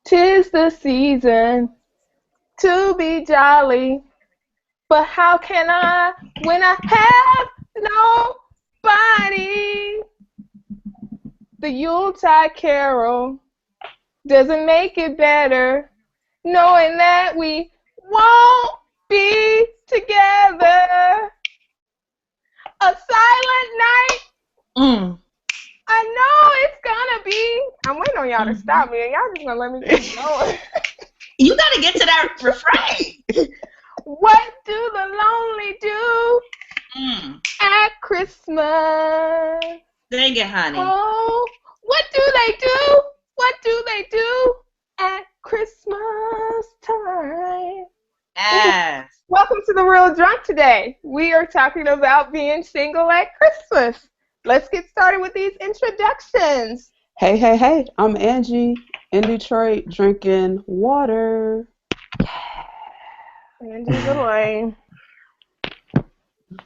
'Tis the season to be jolly, but how can I when I have nobody? The Yuletide Carol doesn't make it better, knowing that we won't be together. A silent night. I know it's gonna be. I'm waiting on y'all to stop me, and y'all just gonna let me keep going. You gotta get to that refrain. What do the lonely do at Christmas? Sing it, honey. Oh, what do they do? What do they do at Christmas time? Yes. Welcome to The Real Drunk today. We are talking about being single at Christmas. Let's get started with these introductions. Hey, I'm Angie in Detroit drinking water. Angie's a lame.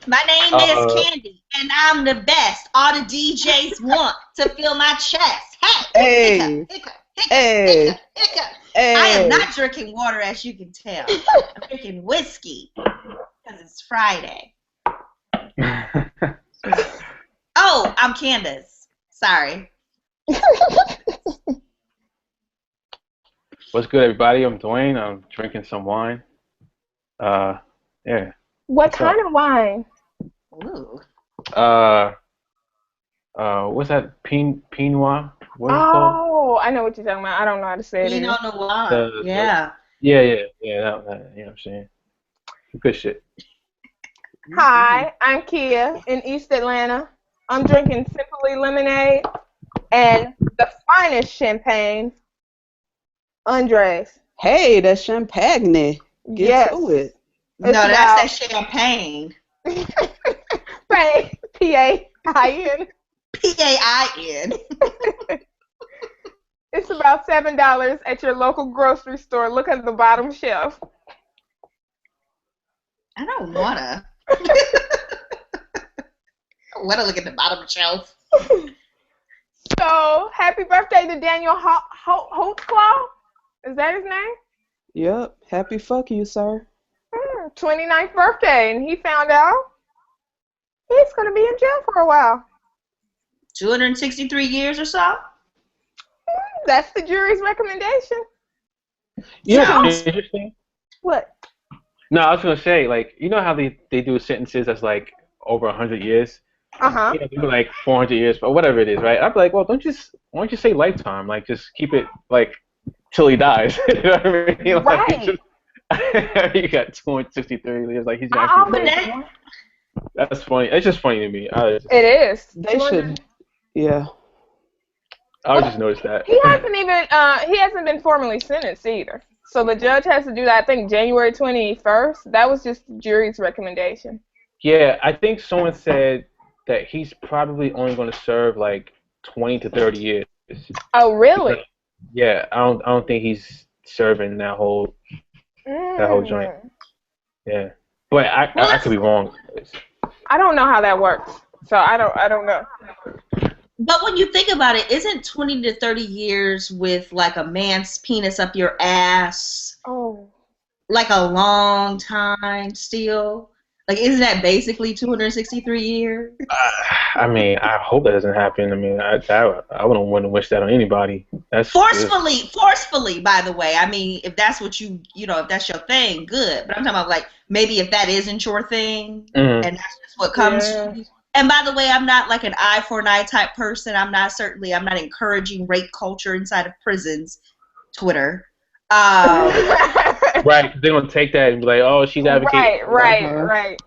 My name is Candy, and I'm the best. All the DJs want to feel my chest. Hey. I am not drinking water, as you can tell. I'm drinking whiskey because it's Friday. Oh, I'm Candace. Sorry. What's good, everybody? I'm Dwayne. I'm drinking some wine. Yeah. What kind of wine? Ooh. What's that? Pinot? What is it called? Oh, I know what you're talking about. I don't know how to say it. Pinot Noir. Yeah. Yeah. That, you know what I'm saying? Good shit. Hi, I'm Kia in East Atlanta. I'm drinking Simply Lemonade and the finest champagne, Andres. Hey, that's champagne. Get to it. No, that's that champagne. P-A-I-N. P-A-I-N. It's about $7 at your local grocery store. Look at the bottom shelf. I don't wanna. I wanna look at the bottom shelf. So, happy birthday to Daniel Holtzclaw. Is that his name? Yep. Happy fuck you, sir. 29th birthday, and he found out he's going to be in jail for a while. 263 years or so? That's the jury's recommendation. Yeah, interesting. What? No, I was going to say, like, you know how they do sentences that's like over 100 years? Uh-huh. You know, they do like 400 years, but whatever it is, right? I'd be like, well, why don't you say lifetime? Like, just keep it, like, till he dies. You know what I mean? Like, right. You got 263 years, like, he's actually... That's funny. It's just funny to me. It is. They should... Yeah. I would just notice that. He hasn't been formally sentenced either. So the judge has to do that, I think, January 21st. That was just the jury's recommendation. Yeah, I think someone said that he's probably only going to serve like 20 to 30 years. Oh, really? Yeah, I don't think he's serving that whole joint. Yeah, but I could be wrong. I don't know how that works, so I don't know. But when you think about it, isn't 20 to 30 years with like a man's penis up your ass like a long time still? Like, isn't that basically 263 years? I mean, I hope that doesn't happen. I mean, I wouldn't want to wish that on anybody. That's forcefully, by the way. I mean, if that's what you know, if that's your thing, good. But I'm talking about like maybe if that isn't your thing, and that's just what comes. Yeah. And by the way, I'm not like an eye for an eye type person. I'm not encouraging rape culture inside of prisons. Twitter. Right, they're gonna take that and be like, "Oh, she's advocating." Right.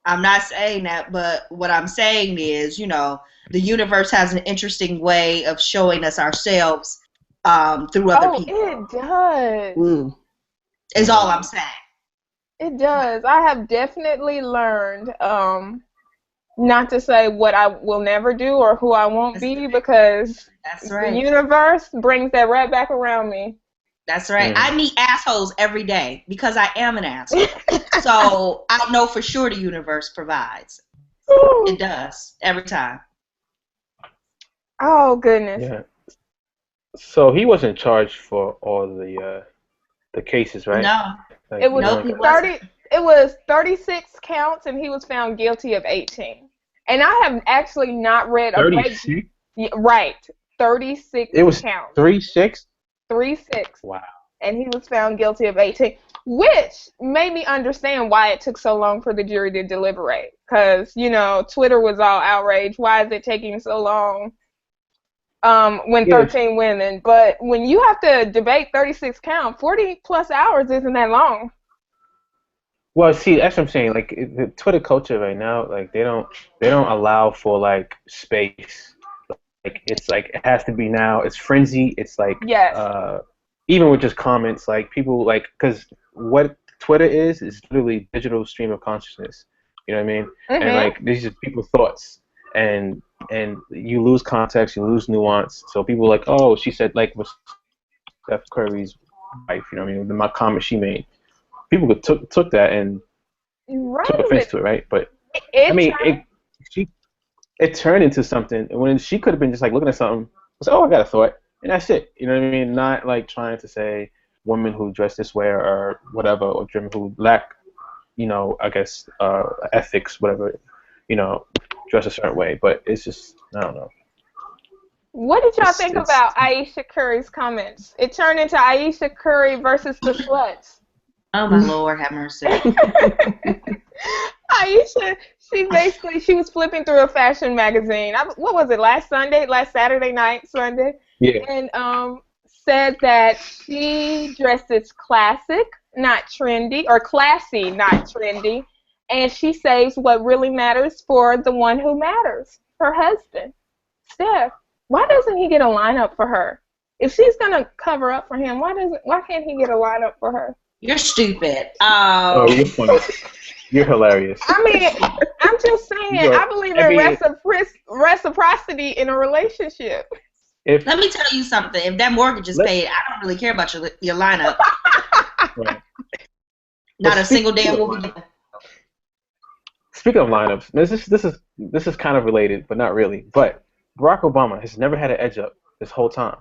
I'm not saying that, but what I'm saying is, you know, the universe has an interesting way of showing us ourselves through other people. It does. Is all I'm saying. It does. I have definitely learned not to say what I will never do or who I won't be, because the universe brings that right back around me. That's right. I meet assholes every day because I am an asshole. So I know for sure the universe provides. It does every time. Oh, goodness. Yeah. So he wasn't charged for all the cases, right? No. Like, It was Nope, he 30. wasn't. It was 36 counts, and he was found guilty of 18. And I have actually not read a break. 36. Yeah, right, 36 It was counts. 3-6. 3-6. Wow. And he was found guilty of 18, which made me understand why it took so long for the jury to deliberate. Because, Twitter was all outraged. Why is it taking so long when 13 women? But when you have to debate 36 counts, 40 plus hours isn't that long. Well, see, that's what I'm saying. Like the Twitter culture right now, like they don't allow for like space. Like it's like it has to be now. It's frenzy. It's like Yes. Even with just comments, like people like because what Twitter is literally digital stream of consciousness. You know what I mean? Mm-hmm. And like these are people's thoughts, and you lose context, you lose nuance. So people are like, oh, she said like with Steph Curry's wife. You know what I mean? My comment she made. People took that and took offense to it, right? But I mean, it turned into something when she could have been just like looking at something. Was oh, I got a thought, and that's it. You know what I mean? Not like trying to say women who dress this way or whatever, or women who lack, I guess ethics, whatever, dress a certain way. But it's just I don't know. What did y'all think about Ayesha Curry's comments? It turned into Ayesha Curry versus the Sluts. Oh my Lord, have mercy. Ayesha, she was flipping through a fashion magazine. What was it, last Saturday night, Sunday? Yeah. And said that she dresses classic, not trendy, or classy, not trendy, and she saves what really matters for the one who matters, her husband, Steph. Why doesn't he get a lineup for her? If she's gonna cover up for him, why can't he get a lineup for her? You're stupid. Oh, you're funny. You're hilarious. I mean, I'm just saying, I believe in reciprocity in a relationship. Let me tell you something. If that mortgage is paid, I don't really care about your lineup. Right. Not a single damn woman. Speaking of lineups, this is kind of related, but not really. But Barack Obama has never had an edge up this whole time.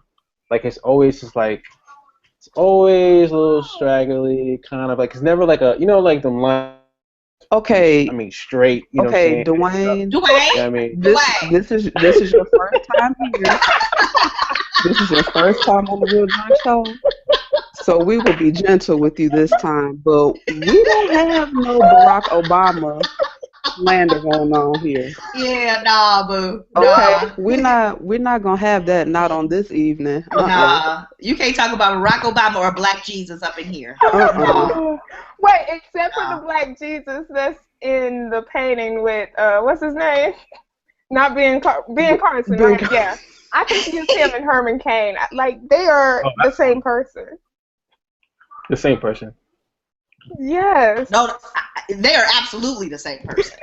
Like it's always just like. It's always a little straggly, kind of like it's never like a like them lines. Okay. I mean straight. You know okay, what I'm saying? Dwayne. You know what I mean, this is your first time here. This is your first time on the Real John Show. So we will be gentle with you this time, but we don't have no Barack Obama slander going on here. Yeah, nah, boo. Okay, we're not gonna have that. Not on this evening. Nah, you can't talk about Barack Obama or Black Jesus up in here. Wait, except for the Black Jesus that's in the painting with what's his name? Not Ben Carson, right? Yeah, I confuse him and Herman Cain. Like they are the same person. The same person. Yes. No, they are absolutely the same person.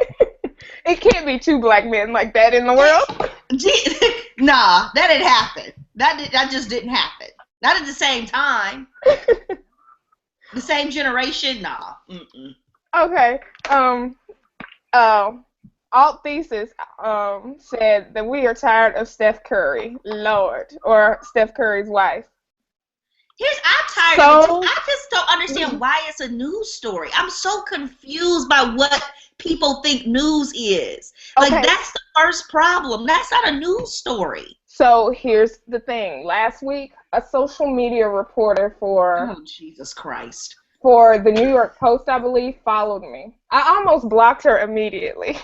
It can't be two black men like that in the world. Nah, that didn't happen. That just didn't happen. Not at the same time. The same generation, nah. Mm-mm. Okay. Alt Thesis said that we are tired of Steph Curry, Lord, or Steph Curry's wife. I'm tired of it too. I just don't understand why it's a news story. I'm so confused by what people think news is. Like, that's the first problem. That's not a news story. So here's the thing. Last week, a social media reporter Oh, Jesus Christ. For the New York Post, I believe, followed me. I almost blocked her immediately.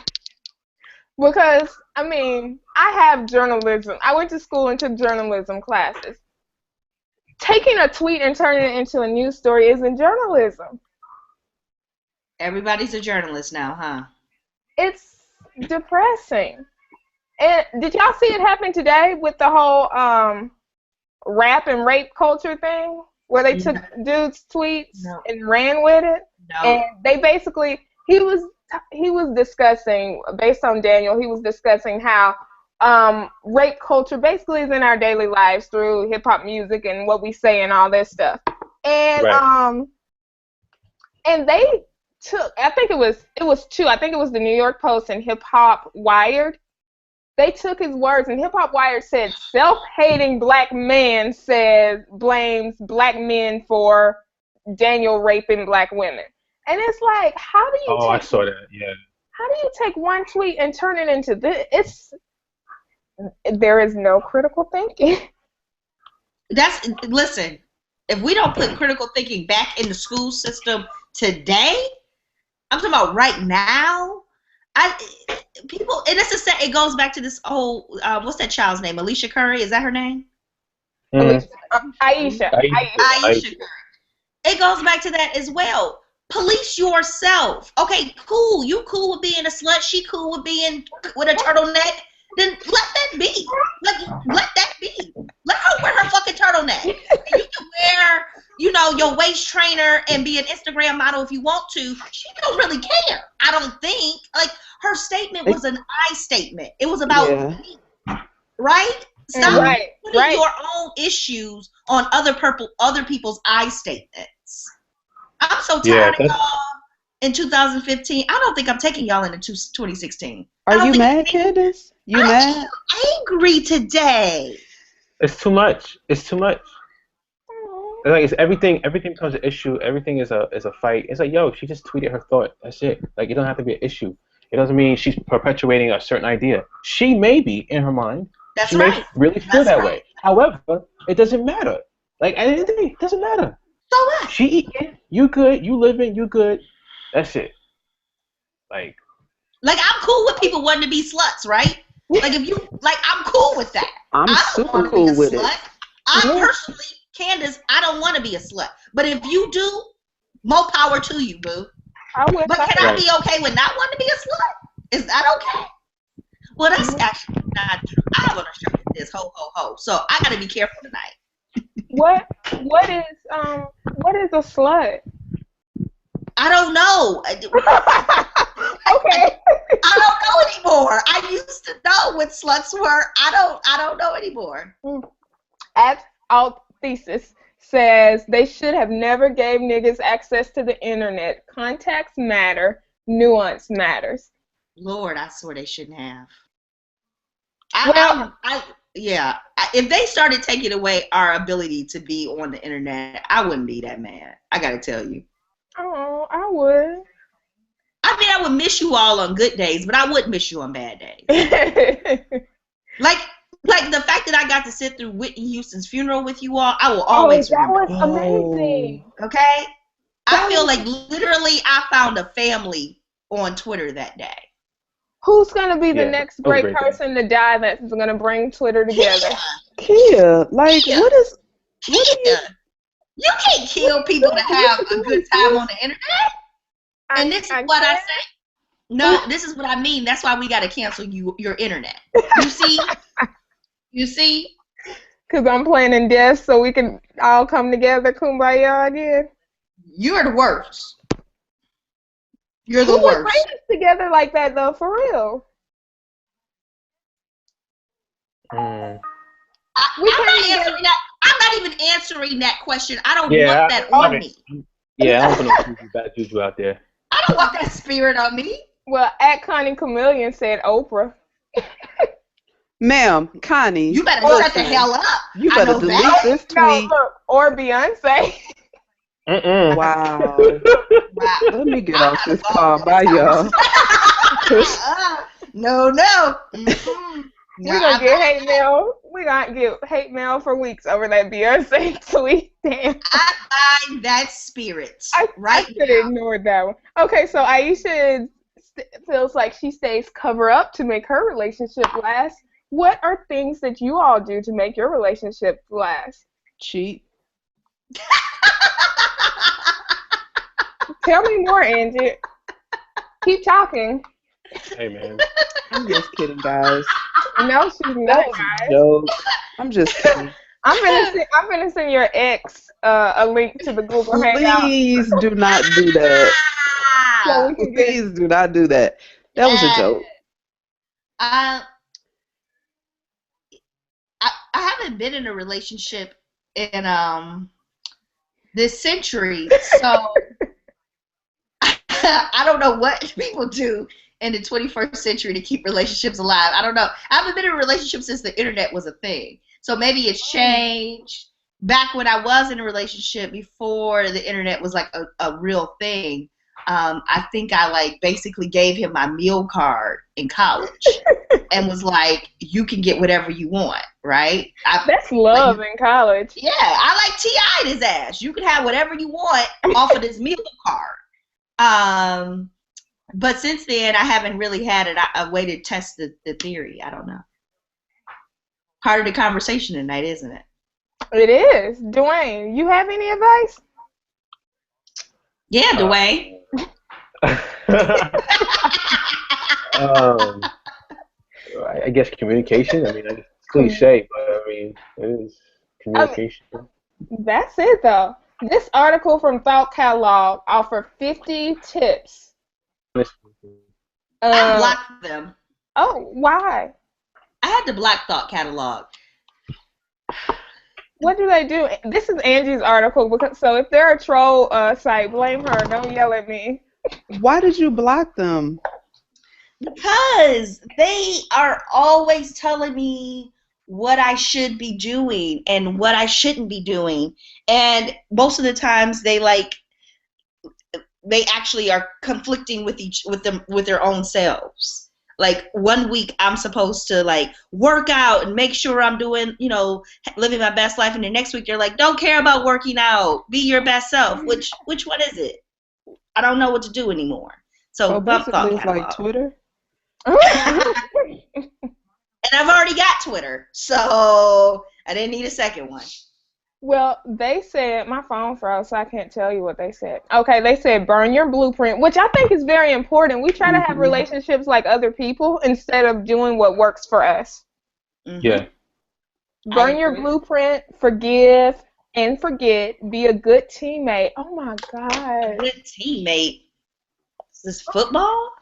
Because, I mean, I have journalism. I went to school and took journalism classes. Taking a tweet and turning it into a news story isn't journalism. Everybody's a journalist now, huh? It's depressing. And did y'all see it happen today with the whole rap and rape culture thing? Where they took dudes' tweets and ran with it? No. And they basically, he was discussing, based on Daniel, he was discussing how rape culture basically is in our daily lives through hip-hop music and what we say and all this stuff. And and they took, I think it was two. I think it was the New York Post and Hip Hop Wired. they took his words, and Hip Hop Wire said self-hating black man blames black men for Daniel raping black women. And it's like, how do you I saw that, yeah. How do you take one tweet and turn it into this? There is no critical thinking. Listen, if we don't put critical thinking back in the school system today, I'm talking about right now, people, and it goes back to this whole, what's that child's name? Ayesha Curry, is that her name? Ayesha Curry. It goes back to that as well. Police yourself. Okay, cool. You cool with being a slut. She cool with being with a turtleneck. Then let that be. Let that be. Let her wear her fucking turtleneck. And you can wear, your waist trainer and be an Instagram model if you want to. She don't really care. I don't think. Like, her statement was an I statement. It was about me. Right? Stop putting your own issues on other people's I statements. I'm so tired of y'all in 2015. I don't think I'm taking y'all into 2016. Are you mad, Candace? You mad? I'm angry today. It's too much. It's too much. Like, it's everything becomes an issue. Everything is a fight. It's like, yo, she just tweeted her thought. That's it. Like, it don't have to be an issue. It doesn't mean she's perpetuating a certain idea. She may be in her mind. That's she may really feel that way. However, it doesn't matter. Like, at the end of the day, it doesn't matter. So what? She eating, you good, you living, you good. That's it. Like I'm cool with people wanting to be sluts, right? Like, I'm cool with that. I'm super cool with it. I personally, Candace, I don't want to be a slut. But if you do, more power to you, boo. But can I be okay with not wanting to be a slut? Is that okay? Well, that's actually not true. I have on a shirt that says ho ho ho, so I gotta be careful tonight. What is a slut? I don't know. Okay. I don't know anymore. I used to know what sluts were. I don't know anymore. Alt Thesis says they should have never gave niggas access to the internet. Contacts matter. Nuance matters. Lord, I swear they shouldn't have. If they started taking away our ability to be on the internet, I wouldn't be that mad. I gotta tell you. Oh, I would. I mean, I would miss you all on good days, but I wouldn't miss you on bad days. like the fact that I got to sit through Whitney Houston's funeral with you all, I will always remember. That was amazing. Okay? I feel like literally I found a family on Twitter that day. Who's going to be the next great person to die that's going to bring Twitter together? Kia, like, what is you can't kill people to have a good time on the internet. And this is what I say. No, this is what I mean. That's why we got to cancel your internet. You see? You see? Because I'm planning death so we can all come together, kumbaya again. You're the worst. You're the worst. Who would bring us together like that, though, for real? I'm not even answering that question. I don't want that on me. Yeah, I don't want no bad juju out there. I don't want that spirit on me. Well, Connie Chameleon said Oprah. Ma'am, Connie. You better shut the hell up. You better delete this tweet. Or Beyonce. Wow. Let me get off this call. Bye, y'all. No. We're going to get hate mail. We're going to get hate mail for weeks over that Beyonce tweet. Damn. I find that spirit. I could have ignored that one. Okay, so Ayesha feels like she stays cover up to make her relationship last. What are things that you all do to make your relationship last? Cheat. Tell me more, Angie. Keep talking. Hey, man. I'm just kidding, guys. No, she's not, guys. Joke. I'm just kidding. I'm gonna send your ex a link to the Google Hangout. Please do not do that. So Please do not do that. That was a joke. I haven't been in a relationship in this century, so I don't know what people do in the 21st century to keep relationships alive. I don't know. I haven't been in a relationship since the internet was a thing. So maybe it's changed. Back when I was in a relationship before the internet was like a real thing, I think I like basically gave him my meal card in college and was like, you can get whatever you want, right? That's love in college. Yeah, I like T.I'd his ass. You can have whatever you want off of this meal card. But since then, I haven't really had a way to test the theory. I don't know. Part of the conversation tonight, isn't it? It is. Dwayne, you have any advice? Yeah, Dwayne. I guess communication. I mean, it's cliche, but I mean, it is communication. That's it, though. This article from Thought Catalog offered 50 tips. I blocked them. Oh, why? I had to block Thought Catalog. What do they do? This is Angie's article, so if they're a troll site, blame her. Don't yell at me. Why did you block them? Because they are always telling me what I should be doing and what I shouldn't be doing. And most of the times they actually are conflicting with their own selves. Like 1 week I'm supposed to like work out and make sure I'm doing, living my best life, and the next week they're like, don't care about working out, be your best self. Which one is it? I don't know what to do anymore. So basically it's like Twitter. And I've already got Twitter, so I didn't need a second one. Well, they said, my phone froze, so I can't tell you what they said. Okay, they said burn your blueprint, which I think is very important. We try to have relationships like other people instead of doing what works for us. Mm-hmm. Yeah. Burn your blueprint, forgive and forget, be a good teammate. Oh my God. Good teammate? Is this football?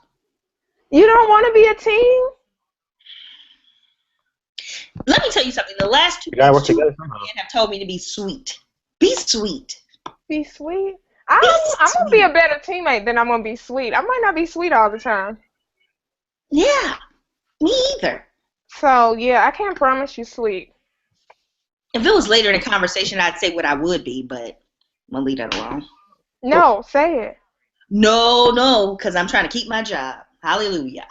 You don't want to be a team? Let me tell you something. The last two men have told me to be sweet. Be sweet. Be sweet? I'm going to be a better teammate than I'm going to be sweet. I might not be sweet all the time. Yeah, me either. So, yeah, I can't promise you sweet. If it was later in the conversation, I'd say what I would be, but I'm going to leave that alone. No, say it. No, because I'm trying to keep my job. Hallelujah.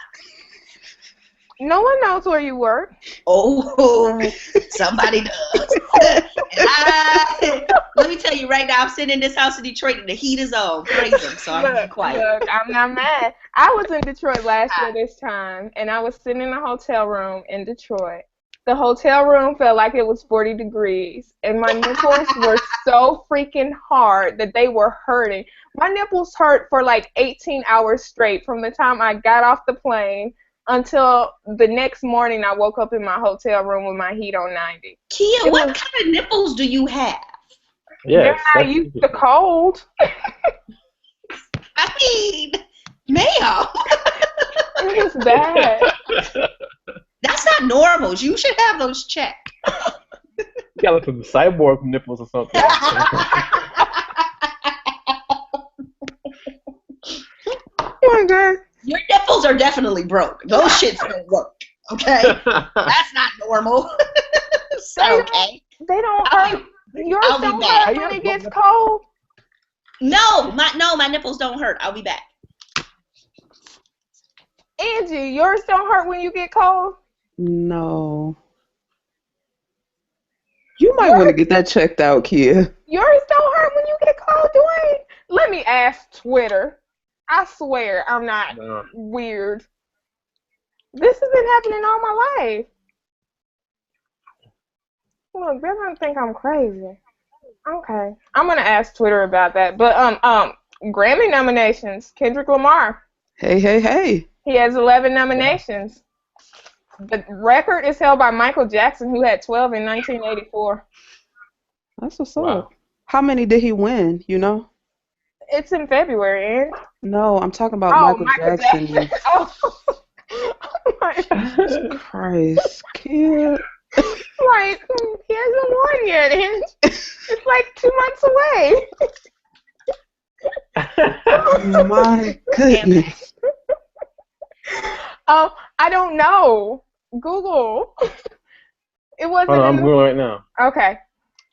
No one knows where you work. Oh, somebody does. Let me tell you right now, I'm sitting in this house in Detroit and the heat is on. Praise him, so I'm quiet. Look, I'm not mad. I was in Detroit last year this time, and I was sitting in a hotel room in Detroit. The hotel room felt like it was 40 degrees, and my nipples were so freaking hard that they were hurting. My nipples hurt for like 18 hours straight from the time I got off the plane until the next morning I woke up in my hotel room with my heat on 90. Kia, what kind of nipples do you have? Yeah, I used the cold. I mean, ma'am. It was bad. That's not normal. You should have those checked. You got like some cyborg nipples or something. Oh my God. Your nipples are definitely broke. Those shits don't work. Okay? That's not normal. Okay. They don't hurt. Yours don't hurt when it gets cold? No, my nipples don't hurt. I'll be back. Angie, yours don't hurt when you get cold? No. You might want to get that checked out, Kia. Yours don't hurt when you get cold, Dwayne? Let me ask Twitter. I swear I'm not weird. This has been happening all my life. Look, they're gonna think I'm crazy. Okay, I'm gonna ask Twitter about that. But Grammy nominations. Kendrick Lamar. Hey. He has 11 nominations. The record is held by Michael Jackson, who had 12 in 1984. That's what's up. How many did he win? You know? It's in February, and no, I'm talking about Michael Jackson. Oh my Jesus Christ, kid. Like, he hasn't won yet, and it's like 2 months away. Oh my goodness. I don't know. Google. It wasn't. Hold on, I'm Googling right now. Okay.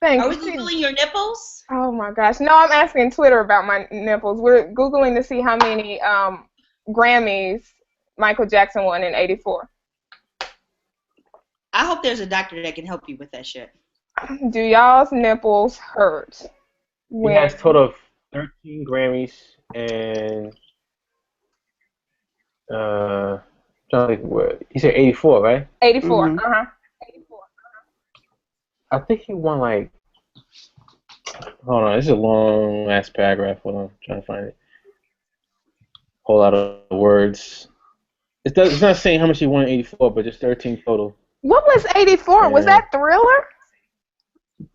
Thank Are you. we Googling your nipples? Oh my gosh. No, I'm asking Twitter about my nipples. We're Googling to see how many Grammys Michael Jackson won in '84. I hope there's a doctor that can help you with that shit. Do y'all's nipples hurt? He has a total of 13 Grammys and trying to think what he said 84, right? 84. Mhm. 84. I think he won like. Hold on, this is a long ass paragraph. Hold on, I'm trying to find it. Whole lot of words. It's not saying how much he won in '84, but just 13 total. What was 84? Was that Thriller?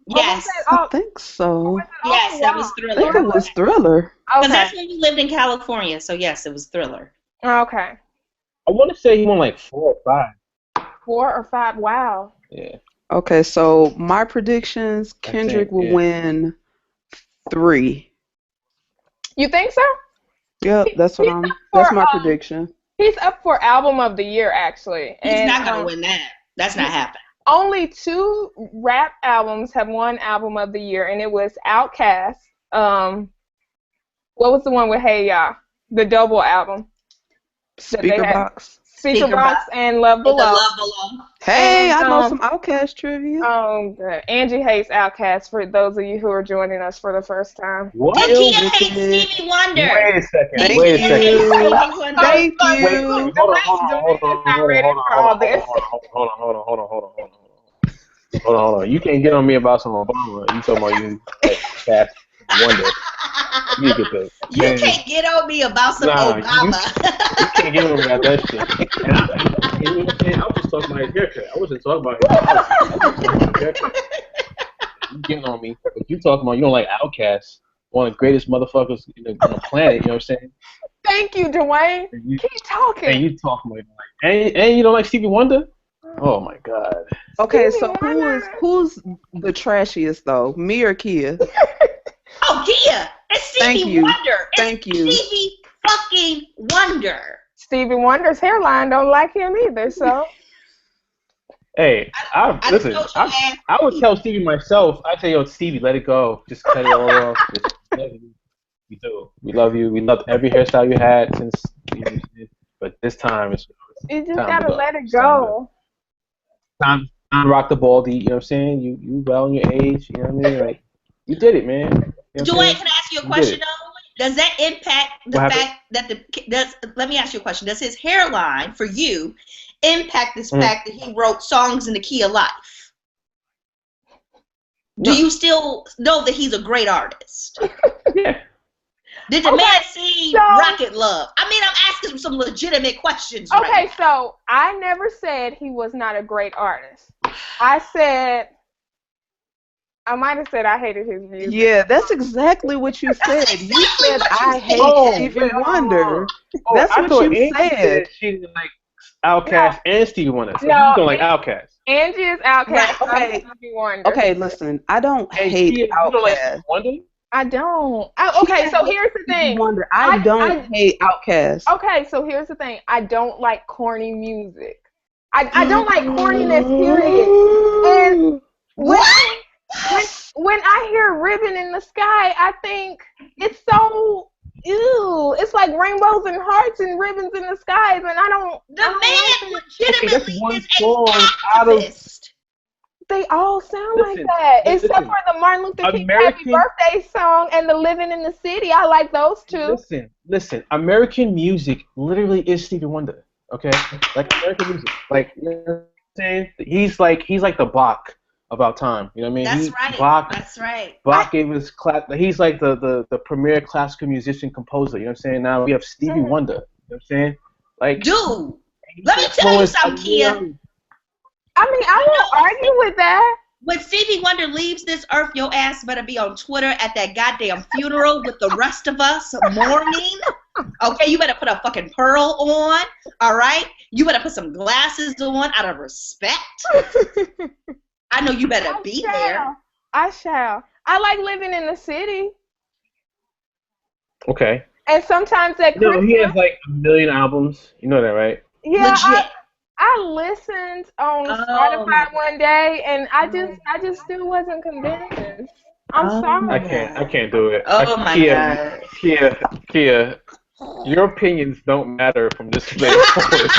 Yes. I think so. Yes, that was I Thriller. think it was Thriller. Because Okay. that's when we lived in California, so yes, it was Thriller. Okay. I want to say he won like 4 or 5. 4 or 5. Wow. Yeah. Okay, so my predictions: Kendrick will win 3. You think so? Yep, that's my prediction. He's up for Album of the Year, actually. He's not going to win that. That's not happening. Only 2 rap albums have won Album of the Year, and it was Outkast. What was the one with Hey Ya? The double album. Speaker Box. Speaker Box and Love Below. Love Below. Hey, I know some Outkast trivia. Oh, good. Angie hates Outkast, for those of you who are joining us for the first time. What? Did Kia hate Stevie Wonder? Wait a second. Thank Wait a second. you. Thank Wait, you. hold on. You can't get on me about some Obama. You talking about you Cast Wonder. You get the. You can't get on me about some Obama. You can't get on me about that shit. And I was just talking about his haircut. I wasn't talking about his haircut. You getting on me. But you talking about you don't like Outkast. One of the greatest motherfuckers on the planet, you know what I'm saying? Thank you, Dwayne. Keep talking. And you talking about and you don't like Stevie Wonder? Oh my God. Okay, so who's the trashiest though? Me or Kia? Oh, Kia! It's Stevie Wonder. Thank you. Stevie fucking Wonder. Stevie Wonder's hairline don't like him either, so. Hey, listen. I would tell Stevie myself. I'd say, yo, Stevie, let it go. Just cut it all off. We do. We love you. We loved every hairstyle you had since. But this time it's. You just gotta let it go. Time to rock the baldy. You know what I'm saying? You well in your age. You know what I mean? Like you did it, man. You know Dwayne, can I ask you a question though? Does that impact the fact that let me ask you a question. Does his hairline for you impact this fact that he wrote songs in the key of life? Do you still know that he's a great artist? Yeah. Did the man sing Rocket Love? I mean, I'm asking some legitimate questions. Okay, so I never said he was not a great artist. I might have said I hated his music. Yeah, that's exactly what you said. You said I hate Stevie Wonder. That's what you said. She didn't like Outkast and Stevie Wonder. So no, you don't like Outkast. Angie is Outkast. Okay. Stevie Wonder. Okay, listen. I don't hate You don't like Outkast. Wonder? I don't. Okay, so here's the thing. Wonder. I don't hate Outkast. Okay, so here's the thing. I don't like corny music. I don't like corniness, period. And when I hear Ribbon in the Sky, I think it's so ew. It's like rainbows and hearts and ribbons in the skies, and I don't. The man legitimately is a activist. They all sound like that, except for the Martin Luther King Happy Birthday song and the Living in the City. I like those two. Listen. American music literally is Stevie Wonder. Okay, like American music, like you know what I'm saying. He's like the Bach of our time. You know what I mean? That's right. Bach gave us he's like the premier classical musician composer. You know what I'm saying? Now we have Stevie Wonder. You know what I'm saying? Like, dude, let me tell you something, Kia. I mean, I won't argue with that. When Stevie Wonder leaves this earth, your ass better be on Twitter at that goddamn funeral with the rest of us mourning. Okay, you better put a fucking pearl on, all right? You better put some glasses on out of respect. I know you better be there. I shall. I like Living in the City. Okay. And sometimes at Christmas, he has like a million albums. You know that, right? Yeah, Legit. I listened on Spotify one day, and I just still wasn't convinced. I'm sorry. I can't do it. Oh my God. Kia, your opinions don't matter from this place forward.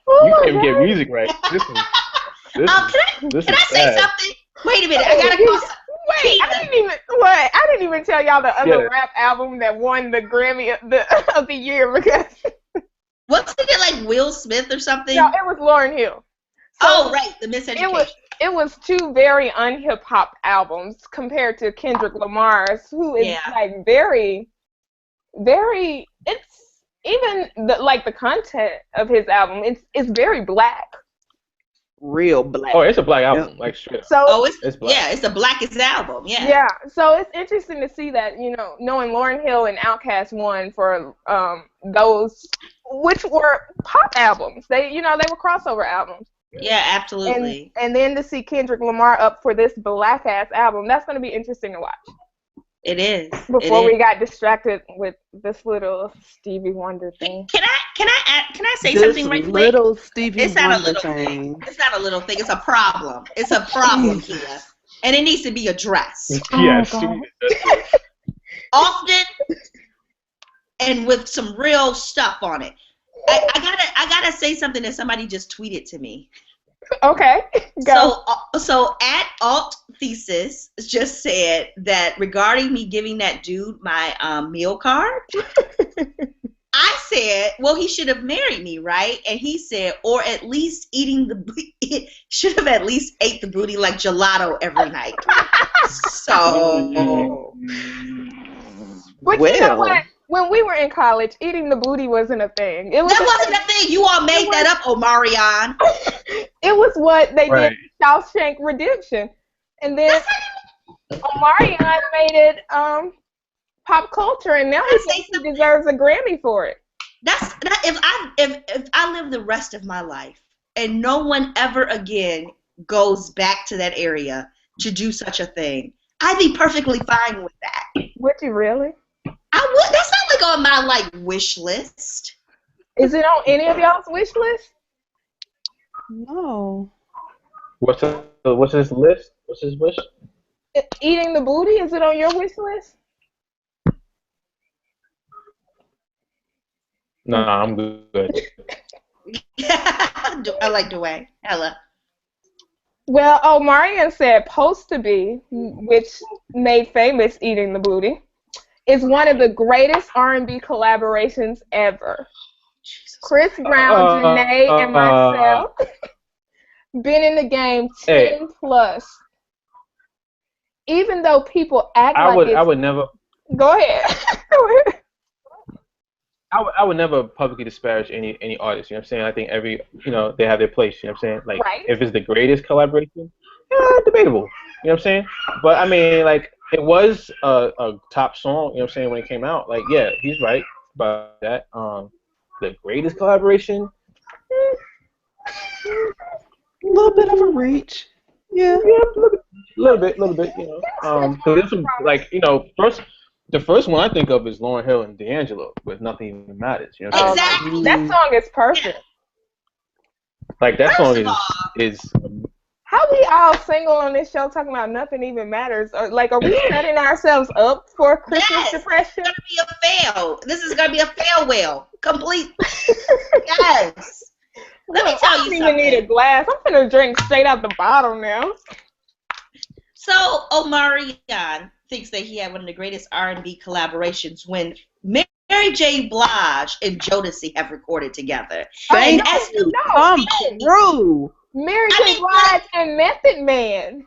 You can't even get music right. This Can I say something? Wait a minute. I gotta go. Wait, I didn't even tell y'all the other rap album that won the Grammy of the year because wasn't it like Will Smith or something? No, it was Lauryn Hill. So right, the Miseducation. It was two very un-hip hop albums compared to Kendrick Lamar's, who is like very, very. It's even the content of his album. It's very black. Real black. Oh, it's a black album, like straight. So it's black. Yeah, it's the blackest album. Yeah. Yeah. So it's interesting to see that, knowing Lauryn Hill and Outkast won for those, which were pop albums. They were crossover albums. Yeah, absolutely. And then to see Kendrick Lamar up for this black ass album, that's going to be interesting to watch. It is. Before we got distracted with this little Stevie Wonder thing. Can I say something right quick? Little Stevie It's not Wonder a little thing. It's not a little thing. It's a problem. It's a problem, Kia, and it needs to be addressed. Yes. Often, and with some real stuff on it. I gotta say something that somebody just tweeted to me. Okay, go. So at Alt Thesis just said that regarding me giving that dude my meal card, I said, well, he should have married me, right? And he said, or at least should have at least ate the booty like gelato every night. So, but you know what? When we were in college, eating the booty wasn't a thing. That wasn't a thing. You all made that up, Omarion. It was what they did in Shawshank Redemption. And then Omarion made it pop culture, and now he thinks he deserves a Grammy for it. If I live the rest of my life and no one ever again goes back to that area to do such a thing, I'd be perfectly fine with that. Would you really? I would. That's not like on my wish list. Is it on any of y'all's wish list? No. What's his list? What's his wish? Eating the booty, is it on your wish list? No, I'm good. I like Dwayne. Hella. Well, Omarion said "Post to Be," which made famous "Eating the Booty," is one of the greatest R&B collaborations ever. Chris Brown, Janae, and myself been in the game 10 plus. Even though people act I would never. Go ahead. I would never publicly disparage any artist. You know what I'm saying? I think they have their place. You know what I'm saying? Like, if it's the greatest collaboration, debatable. You know what I'm saying? But I mean, like, it was a top song. You know what I'm saying? When it came out, like, yeah, he's right about that. The greatest collaboration. A little bit of a reach. Yeah, a little bit. You know, this was, like, the first one I think of is Lauryn Hill and D'Angelo with "Nothing Even Matters." You know what I'm saying? Exactly. That song is perfect. Like, that song is. How we all single on this show talking about "Nothing Even Matters"? Or, like, are we setting ourselves up for Christmas depression? It's gonna be a fail. This is gonna be a farewell. Complete. Yes. Let me tell you something. I don't even need a glass. I'm gonna drink straight out the bottle now. So Omarion thinks that he had one of the greatest R&B collaborations when Mary J. Blige and Jodeci have recorded together. Thank you. Come through. Mary J. Blige and Method Man.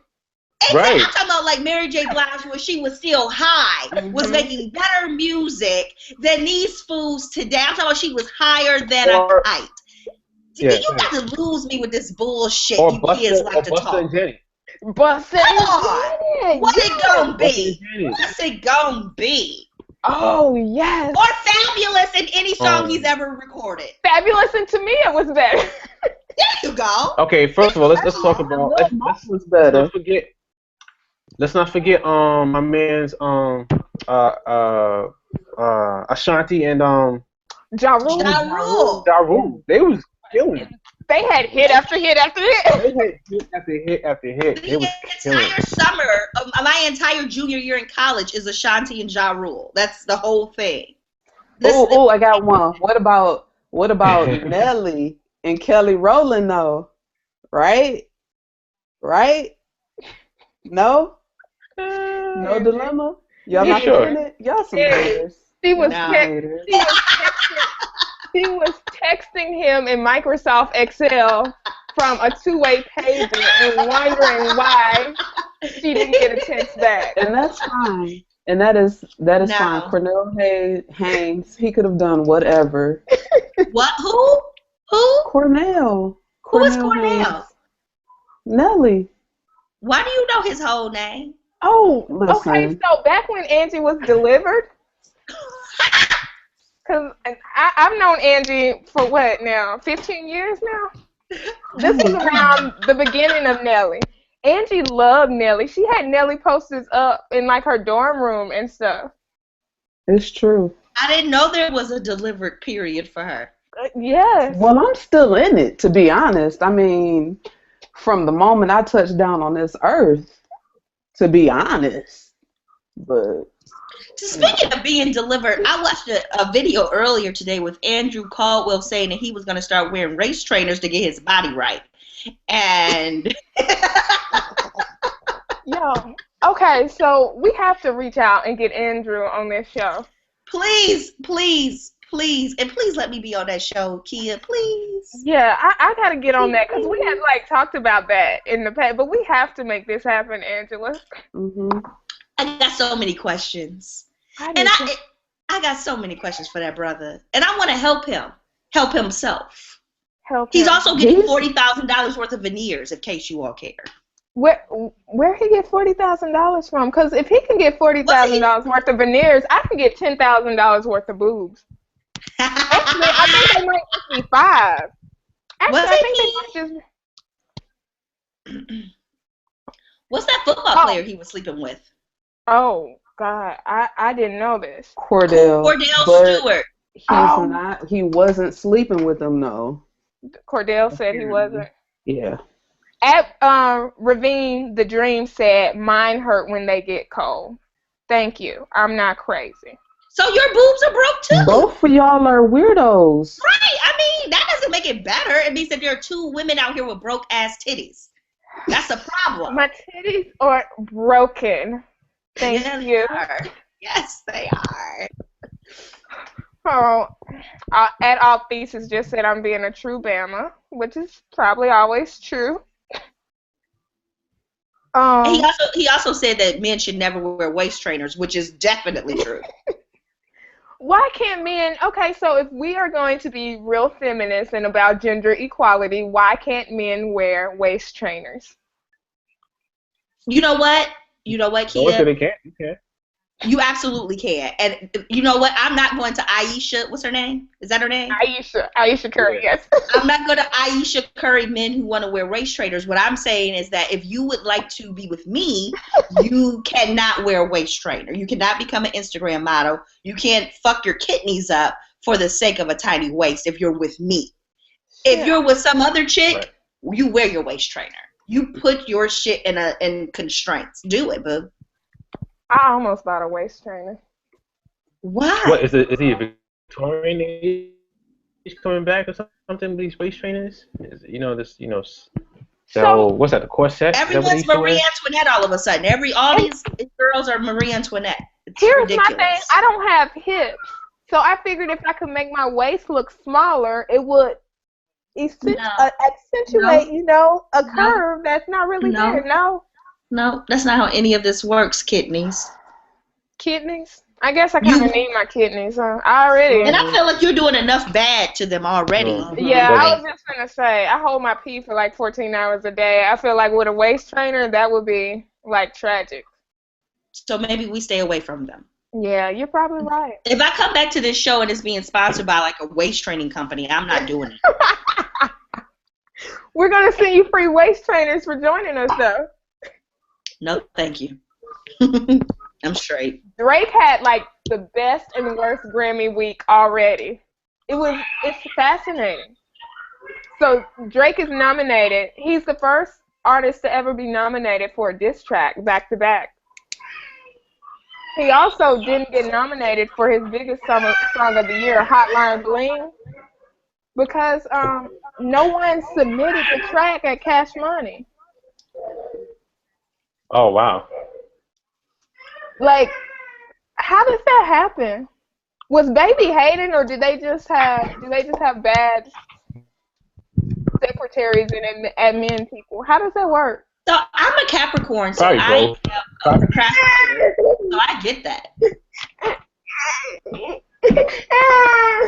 Exactly. Right. I'm talking about like Mary J. Blige when she was still high, was making better music than these fools today. I'm talking about she was higher than a kite. Yeah, you got to lose me with this bullshit or you Busta, kids like to Busta talk. And Jenny. Busta Come on. What's it gonna be? Jenny. What's it gonna be? Oh, yes. Or Fabulous in any song he's ever recorded. Fabulous, and to me it was better. There you go. Okay, first of all, let's talk about. Let's forget. let's not forget my man's Ashanti and Ja Rule. Ja Rule. Ja Rule. They was killing. They had hit after hit after hit. They had hit after hit after hit. They was The entire summer of my entire junior year in college is Ashanti and Ja Rule. That's the whole thing. Oh, I got one. What about Nelly and Kelly Rowland though? Right? No? No dilemma? Y'all not feeling it? Y'all some haters. She was texting him in Microsoft Excel from a two-way pager and wondering why she didn't get a text back. And that's fine. And that is fine. Cornell Haynes, he could have done whatever. What? Who? Cornell. Who is Cornell? Haynes. Nelly. Why do you know his whole name? Oh, listen. Okay. So back when Angie was delivered, because I've known Angie for what now? 15 years now? This was around the beginning of Nelly. Angie loved Nelly. She had Nelly posters up in like her dorm room and stuff. It's true. I didn't know there was a delivered period for her. Yes. Well, I'm still in it, to be honest. I mean, from the moment I touched down on this earth, to be honest. But speaking of being delivered, I watched a video earlier today with Andrew Caldwell saying that he was going to start wearing race trainers to get his body right. And yo, okay, so we have to reach out and get Andrew on this show. Please, and please let me be on that show, Kia, please. Yeah, I gotta get on that because we had like talked about that in the past, but we have to make this happen, Angela. I got so many questions, and I got so many questions for that brother, and I want to help himself. He's also getting $40,000 worth of veneers, in case you all care. Where he get $40,000 from? Because if he can get $40,000 worth of veneers, I can get $10,000 worth of boobs. Actually, I think they might just be 5. Actually, I think they might just. What's that football player he was sleeping with? Oh God, I didn't know this. Cordell Stewart. He wasn't sleeping with him, though. Cordell said he wasn't. Yeah. At Ravine, the Dream said, "Mine hurt when they get cold." Thank you. I'm not crazy. So your boobs are broke too. Both of y'all are weirdos. Right. I mean, that doesn't make it better. It means that there are 2 women out here with broke ass titties. That's a problem. My titties are broken. Thank you. Yes, they are. Oh, at All Thesis just said I'm being a true Bama, which is probably always true. He also said that men should never wear waist trainers, which is definitely true. Why can't men? Okay, so if we are going to be real feminist and about gender equality, why can't men wear waist trainers? You know what, Kia? So they can't. You can. You absolutely can. And you know what? I'm not going to Ayesha. What's her name? Is that her name? Ayesha Curry, yes. I'm not going to Ayesha Curry men who want to wear waist trainers. What I'm saying is that if you would like to be with me, you cannot wear a waist trainer. You cannot become an Instagram model. You can't fuck your kidneys up for the sake of a tiny waist if you're with me. If you're with some other chick, you wear your waist trainer. You put your shit in constraints. Do it, boo. I almost bought a waist trainer. Why? What is it? Is he a Victorian age coming back or something? These waist trainers? So what's that? The corset? Everyone's Marie Antoinette all of a sudden. All these girls are Marie Antoinette. Here's ridiculous. My thing. I don't have hips, so I figured if I could make my waist look smaller, it would accentuate, a curve that's not really there. No, that's not how any of this works, kidneys. Kidneys? I guess I kind of need my kidneys, huh? And I feel like you're doing enough bad to them already. Yeah, I was just going to say, I hold my pee for like 14 hours a day. I feel like with a waist trainer, that would be like tragic. So maybe we stay away from them. Yeah, you're probably right. If I come back to this show and it's being sponsored by like a waist training company, I'm not doing it. We're going to send you free waist trainers for joining us, though. No, thank you. I'm straight. Drake had like the best and worst Grammy week already. It's fascinating. So Drake is nominated. He's the first artist to ever be nominated for a diss track back to back. He also didn't get nominated for his biggest song of the year, Hotline Bling, because no one submitted the track at Cash Money. Oh wow. Like, how does that happen? Was Baby hating, or did they just have bad secretaries and admin people? How does that work? So I'm a Capricorn, so Sorry, I bro. am a procrastinator. So I get that.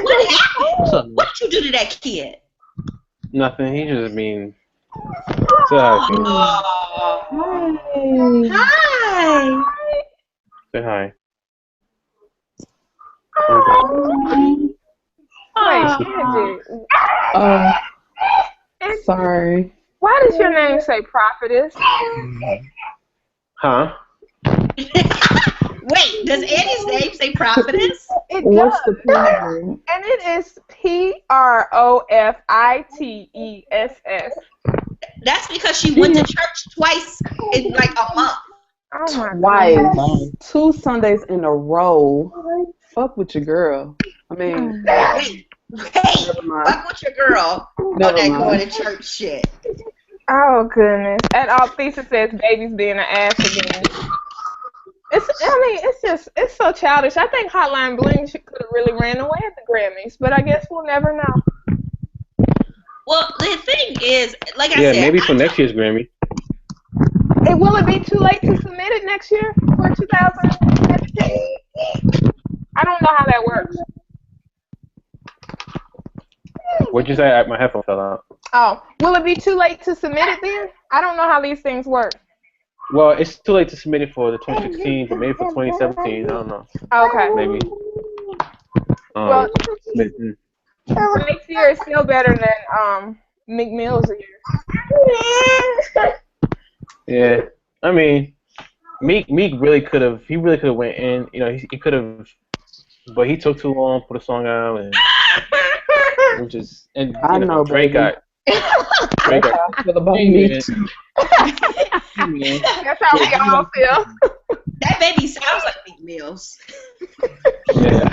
What happened? What did you do to that kid? Nothing. He just mean. Oh. Hi. Say hi. Wait, Angie. Sorry. Why does your name say prophetess? Huh? Wait, does Annie's name say prophetess? It What's does. the plural? And it is PROFITESS. That's because she went to church twice in like a month. Oh my Twice. God. 2 Sundays in a row. Fuck with your girl. I mean, Hey, never mind. fuck with your girl on Never that mind. going to church shit. Oh goodness. And all thesis says baby's being an ass again. It's so childish. I think Hotline Bling could have really ran away at the Grammys, but I guess we'll never know. Well, the thing is, like I Yeah, said, maybe for next year's Grammy. Will it be too late to submit it next year for 2017? I don't know how that works. What'd you say? My headphone fell out. Oh, will it be too late to submit it then? I don't know how these things work. Well, it's too late to submit it for the 2016, but maybe for 2017. I don't know. Okay. Maybe. Well, Mm. next year is still better than Meek Mill's year. Yeah, I mean, Meek really could have. He really could have went in. You know, he could have, but he took too long to put a song out, and it was just. And I know, Drake baby. Drake got. I feel about me too. That's how we all feel. that baby sounds like Meek Mills. Yeah.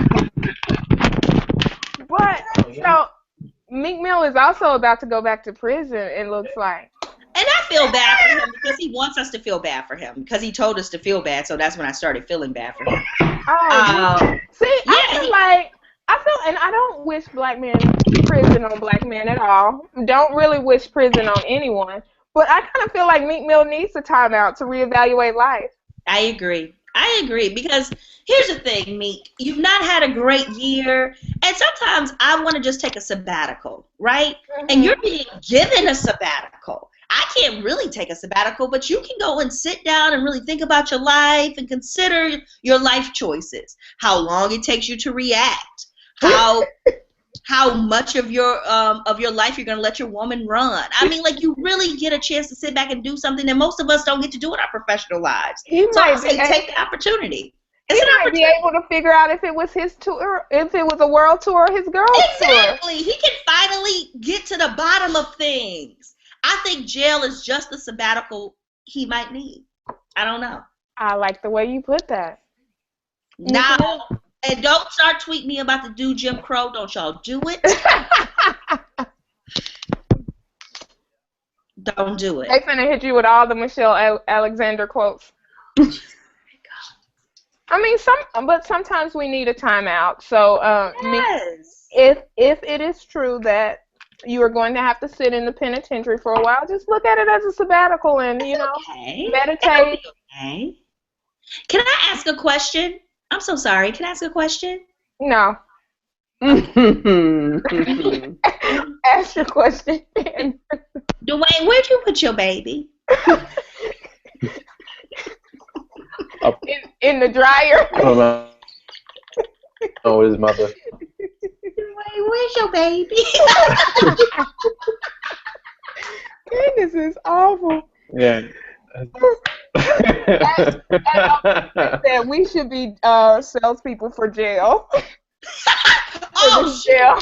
But so Meek Mill is also about to go back to prison. It looks like. And I feel bad for him because he wants us to feel bad for him because he told us to feel bad. So that's when I started feeling bad for him. See, I feel, and I don't wish black men prison on black men at all. Don't really wish prison on anyone. But I kind of feel like Meek Mill needs a timeout to reevaluate life. I agree because here's the thing, Meek. You've not had a great year, and sometimes I want to just take a sabbatical, right? Mm-hmm. And you're being given a sabbatical. I can't really take a sabbatical, but you can go and sit down and really think about your life and consider your life choices, how long it takes you to react, how much of your life you're gonna let your woman run. I mean, like, you really get a chance to sit back and do something that most of us don't get to do in our professional lives. So I say take the opportunity. He might be able to figure out if it was his tour, if it was a world tour or his girl's tour. Exactly. He can finally get to the bottom of things. I think jail is just the sabbatical he might need. I don't know. I like the way you put that. Now, and don't start tweeting me about the do Jim Crow. Don't y'all do it. Don't do it. They finna hit you with all the Michelle Alexander quotes. I mean, but sometimes we need a timeout. So, yes. if it is true that you are going to have to sit in the penitentiary for a while, just look at it as a sabbatical and, meditate. Okay. Can I ask a question? I'm so sorry. Can I ask a question? No. Ask your question. Dwayne, where'd you put your baby? In the dryer. Oh, his mother. Dwayne, where's your baby? Goodness, is awful. Yeah. that we should be salespeople for jail. Oh, jail.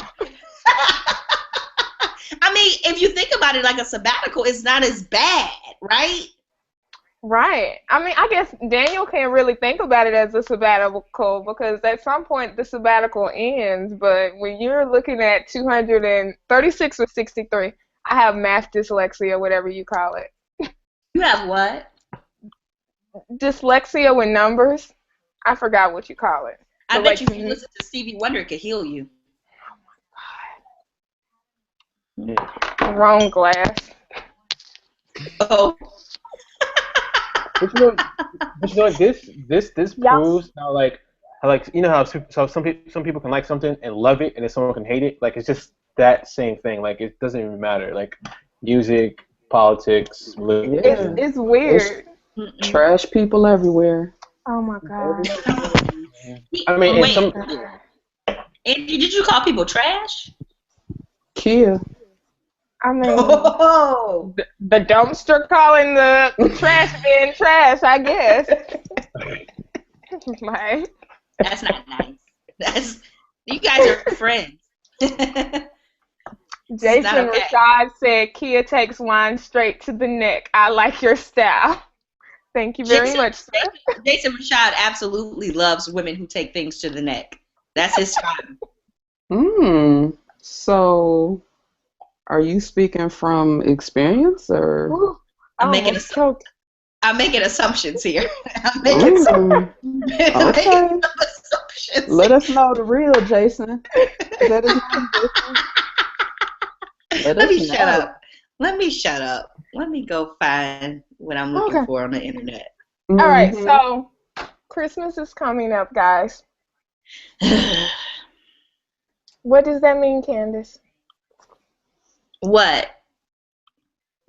I mean, if you think about it like a sabbatical, it's not as bad, right? Right. I mean, I guess Daniel can't really think about it as a sabbatical because at some point the sabbatical ends. But when you're looking at 236 or 63, I have math dyslexia, whatever you call it. You have what? Dyslexia with numbers. I forgot what you call it. I bet you if you listen to Stevie Wonder, it could heal you. Wrong glass. Oh. But you know, this proves how like you know how some people can like something and love it, and then someone can hate it. Like it's just that same thing. Like it doesn't even matter. Like music, politics, religion. It's weird. Trash people everywhere. Oh my god. I mean, wait. Andy, did you call people trash? Kia. I mean, the dumpster calling the trash bin trash, I guess. Right. That's not nice. You guys are friends. Jason Rashad said, Kia takes wine straight to the neck. I like your style. Thank you very much, sir. Jason Rashad absolutely loves women who take things to the neck. That's his style. So... Are you speaking from experience, or? I'm making assumptions here. I'm making some assumptions. Let us know the real Jason. Let me shut up. Let me shut up. Let me go find what I'm looking for on the internet. All right, so Christmas is coming up, guys. What does that mean, Candace? What?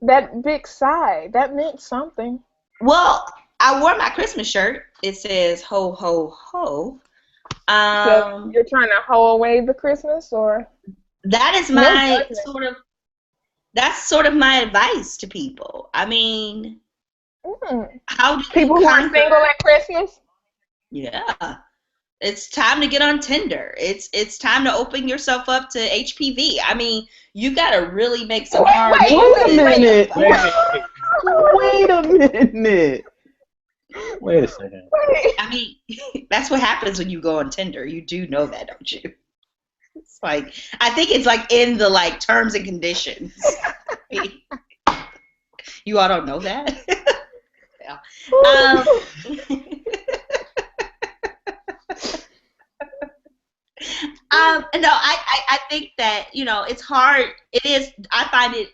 That big sigh. That meant something. Well, I wore my Christmas shirt. It says ho ho ho. So you're trying to hoe away the Christmas, or? That is my that's sort of my advice to people. I mean, how do people who are single at Christmas? Yeah. It's time to get on Tinder. It's time to open yourself up to HPV. I mean, you gotta really make some hard choices. Wait a minute. Wait a second. I mean, that's what happens when you go on Tinder. You do know that, don't you? It's like, I think it's like in the like terms and conditions. You all don't know that? Yeah. No, I think that, you know, it's hard. It is. I find it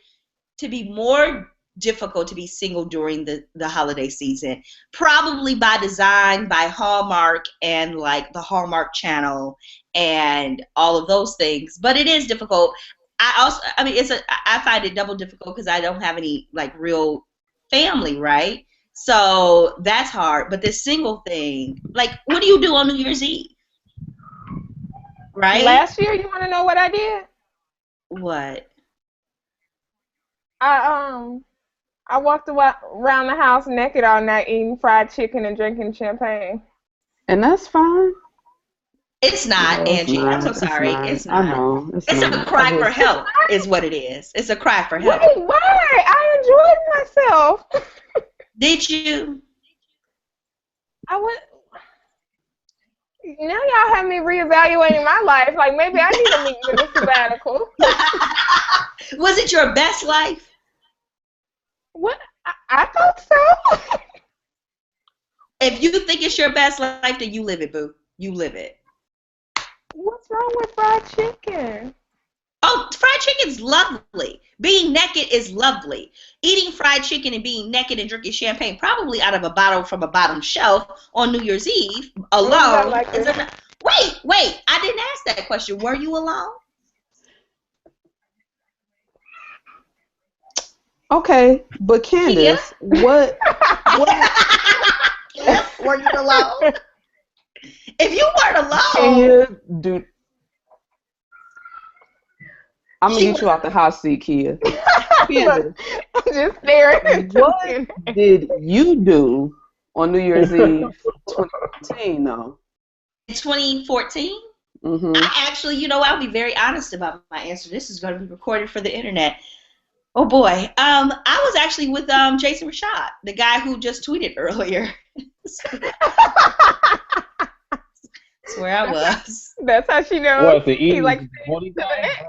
to be more difficult to be single during the holiday season, probably by design, by Hallmark and like the Hallmark Channel and all of those things. But it is difficult. I find it double difficult because I don't have any like real family, right? So that's hard. But this single thing, like, what do you do on New Year's Eve? Right? Last year, you want to know what I did? What? I walked around the house naked all night eating fried chicken and drinking champagne. And that's fine. It's not, No, Angie. not. I'm so sorry. It's not. I know. It's a cry for help is what it is. It's a cry for help. Wait, why? I enjoyed myself. Did you? I went. Now y'all have me reevaluating my life. Like, maybe I need to meet with a sabbatical. Was it your best life? What? I thought so. If you think it's your best life, then you live it, boo. You live it. What's wrong with fried chicken? Oh, fried chicken's lovely. Being naked is lovely. Eating fried chicken and being naked and drinking champagne, probably out of a bottle from a bottom shelf on New Year's Eve, alone. Wait, I didn't ask that question. Were you alone? Okay, but Candace, what? Were you alone? If you weren't alone, Can you do? I'm gonna get you off the hot seat, Kia. Candace, I'm just staring. what did you do On New Year's Eve 2014, though. 2014? Mm-hmm. I actually, I'll be very honest about my answer. This is going to be recorded for the internet. Oh boy. I was actually with Jason Rashad, the guy who just tweeted earlier. That's where I was. That's how she knows. What, the eating booty guy?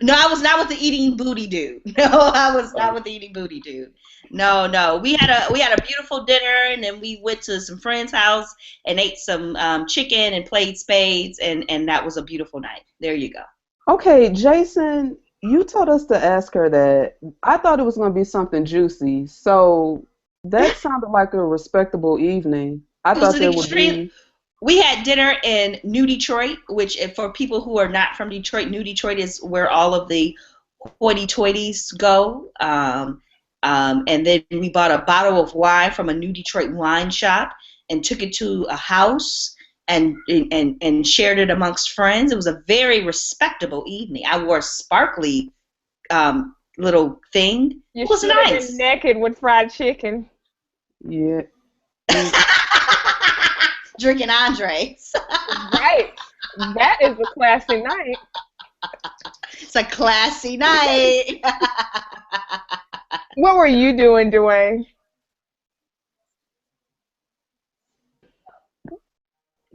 No, I was not with the eating booty dude. No, I was not with the eating booty dude. No. We had a beautiful dinner, and then we went to some friend's house and ate some chicken and played spades, and that was a beautiful night. There you go. Okay, Jason, you told us to ask her that. I thought it was going to be something juicy, so that sounded like a respectable evening. I thought there would be. We had dinner in New Detroit, which for people who are not from Detroit, New Detroit is where all of the hoity-toities go. And then we bought a bottle of wine from a New Detroit wine shop and took it to a house and shared it amongst friends. It was a very respectable evening. I wore a sparkly little thing. It was nice. Been naked with fried chicken. Yeah. Drinking Andres. Right. That is a classy night. It's a classy night. What were you doing, Dwayne?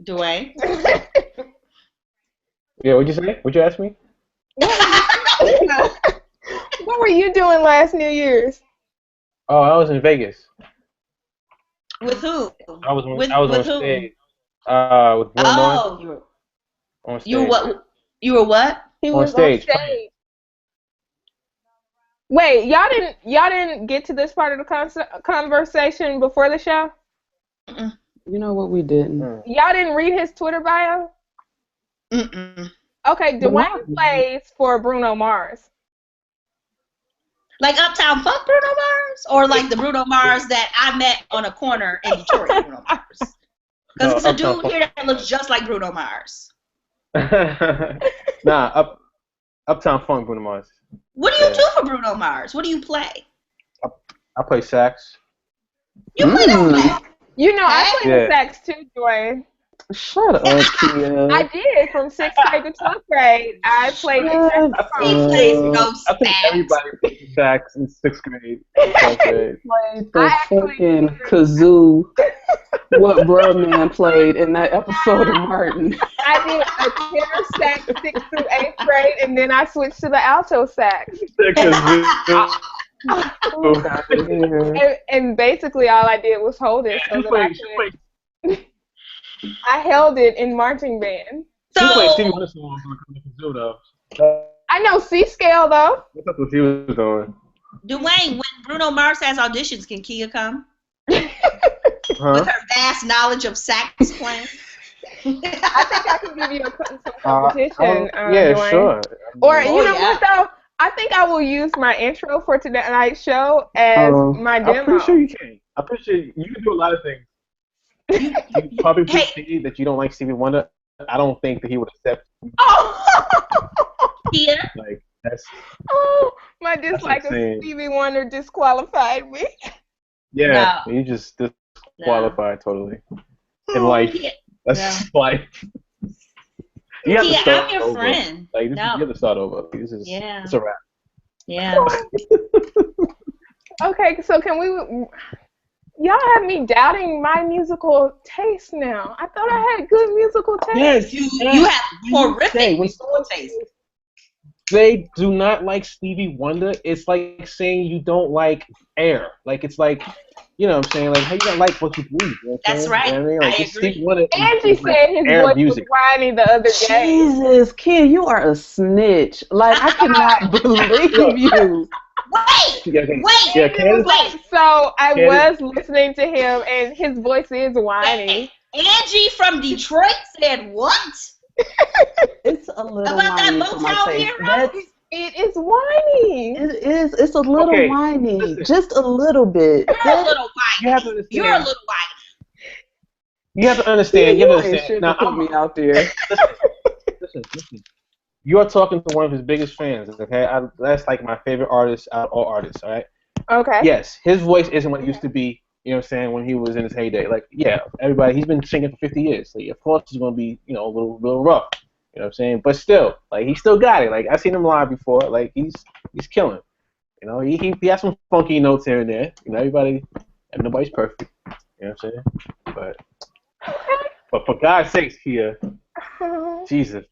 Dwayne? Yeah, what'd you say? What'd you ask me? What were you doing last New Year's? Oh, I was in Vegas. With who? I was with on who? stage. With Bruno Mars. On stage. You were what? You were what? He On was stage. on stage. Wait, y'all didn't get to this part of the conversation before the show? Mm-mm. You know what, we didn't. Y'all didn't read his Twitter bio? Mm-mm. Okay, Dwayne plays for Bruno Mars. Like Uptown Funk Bruno Mars? Or like the Bruno Mars that I met on a corner in Detroit Bruno Mars? Because it's a dude here that looks just like Bruno Mars. Nah, Uptown Funk Bruno Mars. What do you do for Bruno Mars? What do you play? I play sax. You play the sax? I play the sax too, Dwayne. Shut up, Kia. I did from 6th grade to 12th grade. I played the sax. He plays no sax. I think everybody plays sax in 6th grade. 12th grade. Played the fucking kazoo. What Brubman played in that episode of Martin. I did a tenor sax 6th through 8th grade, and then I switched to the alto sax. And basically all I did was hold it so that I held it in marching band. You played Stevie Wonder songs on the kazoo, though. I know C scale, though. That's what he was doing. Dwayne, when Bruno Mars has auditions, can Kia come? Huh? With her vast knowledge of sax playing? I think I can give you some competition. Yeah, Dwayne. sure. Or, what, though? I think I will use my intro for tonight's show as my demo. I'm pretty sure you can. I'm pretty sure you can do a lot of things. You probably say that you don't like Stevie Wonder. I don't think that he would accept. Kia? Like, that's. Oh, my dislike of Stevie Wonder disqualified me. Yeah, you just disqualified totally. In life. That's life. You have to start I'm your over. friend. Like, you have to start over. This is, it's a wrap. Yeah. Okay, so can we... Y'all have me doubting my musical taste now. I thought I had good musical taste. Yes, you have horrific musical taste. They do not like Stevie Wonder. It's like saying you don't like air. Like, it's like, you know what I'm saying? Like, how you don't like what you breathe? You know That's right. I mean? Like, I agree. Stevie Wonder Angie said his voice was whiny the other day. Jesus, Kid, you are a snitch. Like, I cannot believe you. Wait. So I was listening to him, and his voice is whiny. Angie from Detroit said what? It's a little about whiny that for my Motown taste. hero? It is whiny. It is. It's a little whiny. Listen. Just a little bit. You're a little whiny. You have to understand. You're a little whiny. You have to understand. You ain't shit to put me out there. Listen. You're talking to one of his biggest fans, okay? That's like my favorite artist out of all artists, all right? Okay. Yes, his voice isn't what it used to be. You know what I'm saying? When he was in his heyday, like, yeah, everybody, he's been singing for 50 years. So, of course, it's gonna be, a little rough. You know what I'm saying? But still, like, he still got it. Like, I've seen him live before. Like, he's killing. He has some funky notes here and there. Everybody, and nobody's perfect. You know what I'm saying? But for God's sakes, Kia, Jesus.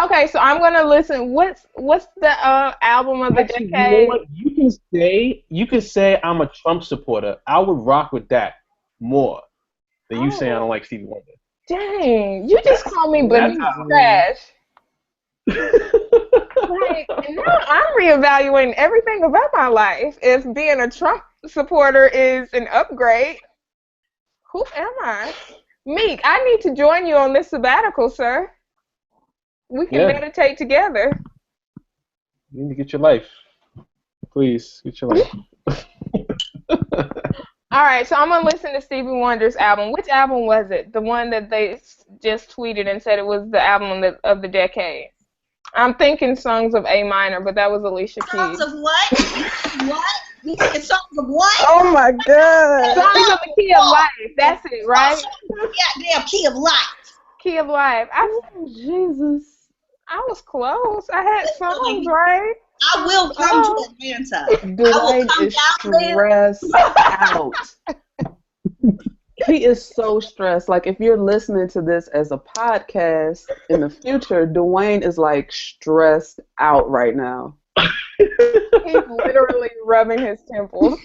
Okay, so I'm gonna listen. What's the album of the Actually, decade? you know what? You can say I'm a Trump supporter. I would rock with that more than you saying I don't like Stevie Wonder. Dang, you just call me beneath trash. Like, now I'm reevaluating everything about my life. If being a Trump supporter is an upgrade, who am I? Meek, I need to join you on this sabbatical, sir. We can meditate together. You need to get your life. Please, get your life. All right, so I'm going to listen to Stevie Wonder's album. Which album was it? The one that they just tweeted and said it was the album of the decade. I'm thinking Songs of A Minor, but that was Alicia Keys. Songs of what? What? You thinking Songs of what? Oh my God. Songs of the Key of Life. That's it, right? Goddamn Key of Life. Key of Life. Jesus. I was close. I had songs right. I will come to Atlanta. Dwayne is stressed out. He is so stressed. Like, if you're listening to this as a podcast in the future, Dwayne is like stressed out right now. He's literally rubbing his temples.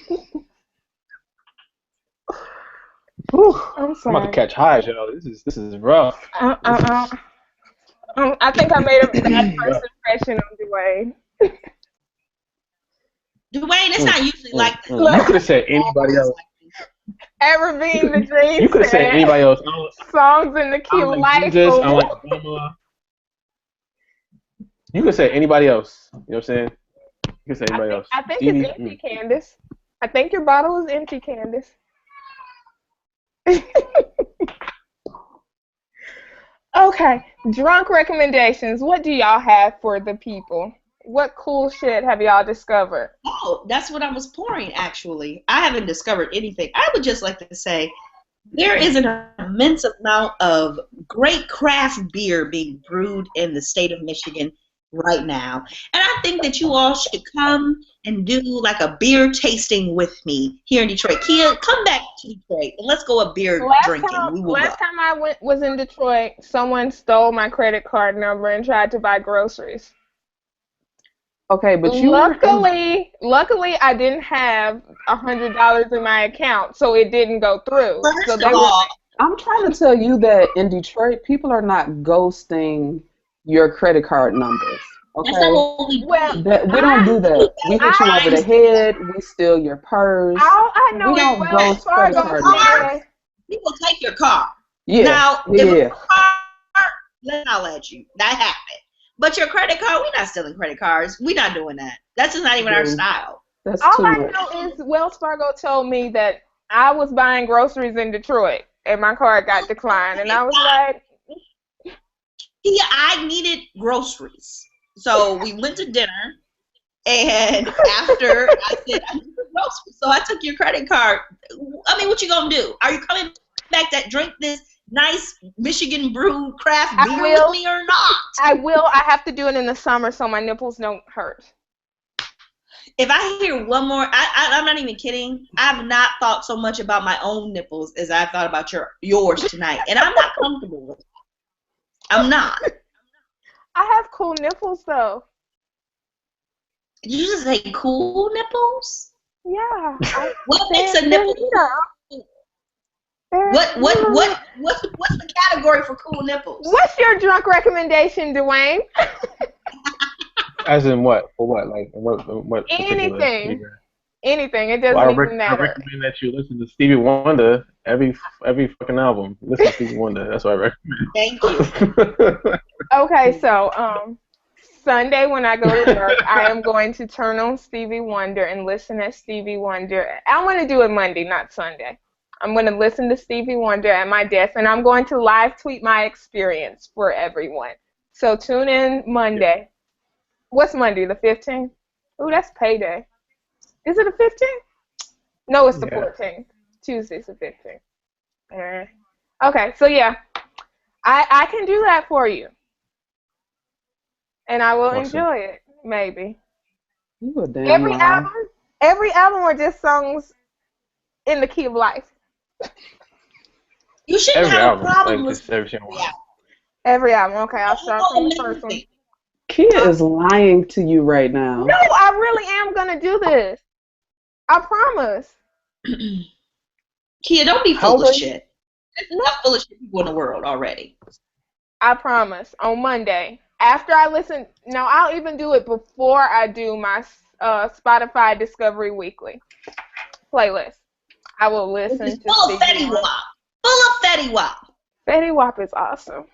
I'm sorry. I'm about to catch highs, y'all. This is rough. I think I made a bad first impression on Dwayne. Dwayne, it's not usually like this. You could have said anybody else. Ever being the dream. You could have said anybody else. Songs in the Key of Life. Jesus, I like Obama. You could say anybody else. You know what I'm saying? You could say anybody else. I think it's empty, Candace. I think your bottle is empty, Candace. Okay, drunk recommendations. What do y'all have for the people? What cool shit have y'all discovered? Oh, that's what I was pouring, actually. I haven't discovered anything. I would just like to say there is an immense amount of great craft beer being brewed in the state of Michigan right now. And I think that you all should come and do like a beer tasting with me here in Detroit. Kia, come back to Detroit and let's go a beer drinking. Last time I was in Detroit, someone stole my credit card number and tried to buy groceries. Okay, but luckily I didn't have $100 in my account, so it didn't go through. I'm trying to tell you that in Detroit, people are not ghosting your credit card numbers. Okay, that's not what we do. We don't do that. We hit you over the head. We steal your purse. I know we don't ghost credit card numbers. We will take your car. Yeah. Now, if a car, then I'll let you. That happened. But your credit card, we're not stealing credit cards. We're not doing that. That's just not even our style. That's all too I much. know is Wells Fargo told me that I was buying groceries in Detroit and my card got declined. And I was like... Yeah, I needed groceries. So we went to dinner. And after I said, I need groceries. So I took your credit card. I mean, what you going to do? Are you coming back to drink this nice Michigan brewed craft beer with me or not? I will. I have to do it in the summer so my nipples don't hurt. If I hear one more, I'm not even kidding. I've not thought so much about my own nipples as I thought about yours tonight. And I'm not comfortable with it. I'm not. I have cool nipples though. Did you just say cool nipples? Yeah. What makes a nipple cool? What's the category for cool nipples? What's your drunk recommendation, Dwayne? As in what? For what? Like what? Anything. Anything. It doesn't even matter. I recommend that you listen to Stevie Wonder every fucking album. Listen to Stevie Wonder. That's what I recommend. Thank you. Okay, so Sunday when I go to work, I am going to turn on Stevie Wonder and listen to Stevie Wonder. I'm going to do it Monday, not Sunday. I'm going to listen to Stevie Wonder at my desk, and I'm going to live tweet my experience for everyone. So tune in Monday. Yeah. What's Monday, the 15th? Ooh, that's payday. Is it the 15th? No, it's the 14th. Tuesday's the 15th. Okay, so yeah, I can do that for you, and I will enjoy it. Maybe. You a damn Every album are just songs in the key of life. You shouldn't have a problem with every album. Okay, I'll start from the first one. Kia is lying to you right now. No, I really am gonna do this. I promise. Kia, don't be full of shit. There's enough full of shit people in the world already. I promise. On Monday, after I listen, no, I'll even do it before I do my Spotify Discovery Weekly playlist. I will listen to full of Fetty Wap. Full of Fetty Wap. Fetty Wap is awesome.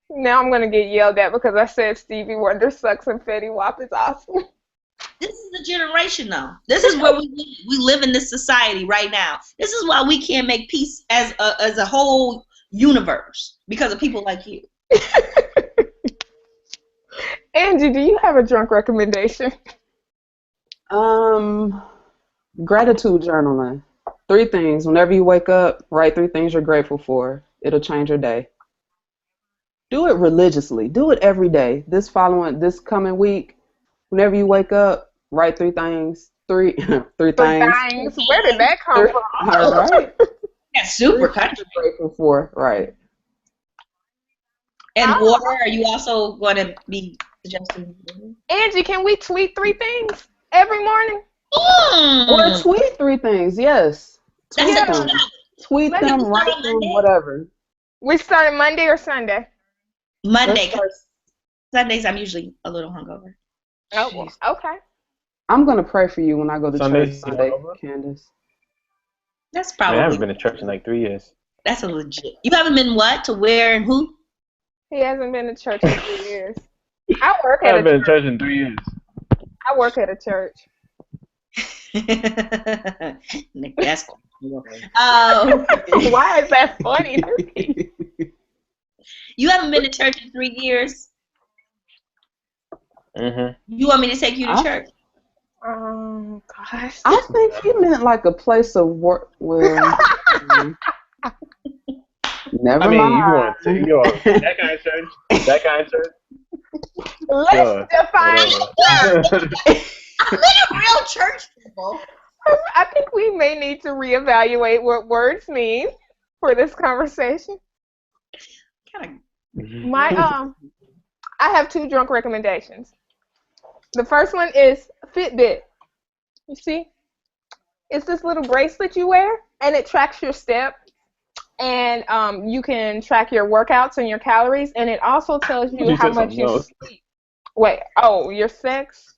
Now I'm gonna get yelled at because I said Stevie Wonder sucks and Fetty Wap is awesome. This is the generation, though. This is where we live in this society right now. This is why we can't make peace as a whole universe because of people like you. Angie, do you have a drunk recommendation? Gratitude journaling. 3 things. Whenever you wake up, write 3 things you're grateful for. It'll change your day. Do it religiously. Do it every day. This coming week, whenever you wake up, write 3 things. 3 things. Where did that come from? All right. That's super country. Grateful for, right. And water, are you also going to be suggesting? Angie, can we tweet 3 things every morning? Or tweet 3 things, yes. Tweet them, write them, whatever. We start Monday or Sunday? Monday. Sundays I'm usually a little hungover. Oh, well, okay. I'm going to pray for you when I go to church Sunday, Candace. That's probably. I haven't been to church in like 3 years. That's a legit. You haven't been what? To where and who? He hasn't been to church in 3 years. I haven't been to church in 3 years. I work at a church. Nick, that's cool. Why is that funny? You haven't been to church in 3 years? Mm-hmm. You want me to take you to church? Gosh. I think he meant like a place of work. Well, never mind. You want to take that kind of church? That kind of church? Let's define church. I'm in a real church, people. I think we may need to reevaluate what words mean for this conversation. I have 2 drunk recommendations. The first one is Fitbit. You see? It's this little bracelet you wear, and it tracks your steps, and you can track your workouts and your calories, and it also tells you how much you sleep. Wait, your sex?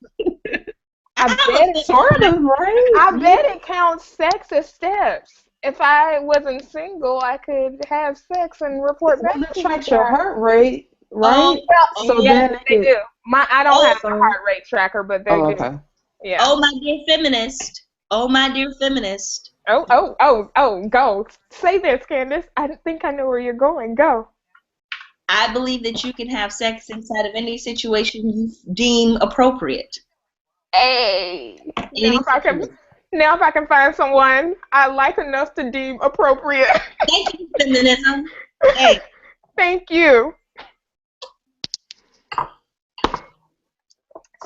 I bet it sort of, right? I bet it counts sex as steps. If I wasn't single, I could have sex and report back. It tracks your heart rate, right? So yes, they do. I don't have a heart rate tracker, but they do. Okay. Yeah. Oh, my dear feminist. Oh, my dear feminist. Go. Say this, Candace. I think I know where you're going. Go. I believe that you can have sex inside of any situation you deem appropriate. Hey. Now if I can find someone I like enough to deem appropriate. Thank you, feminism. Hey. Thank you.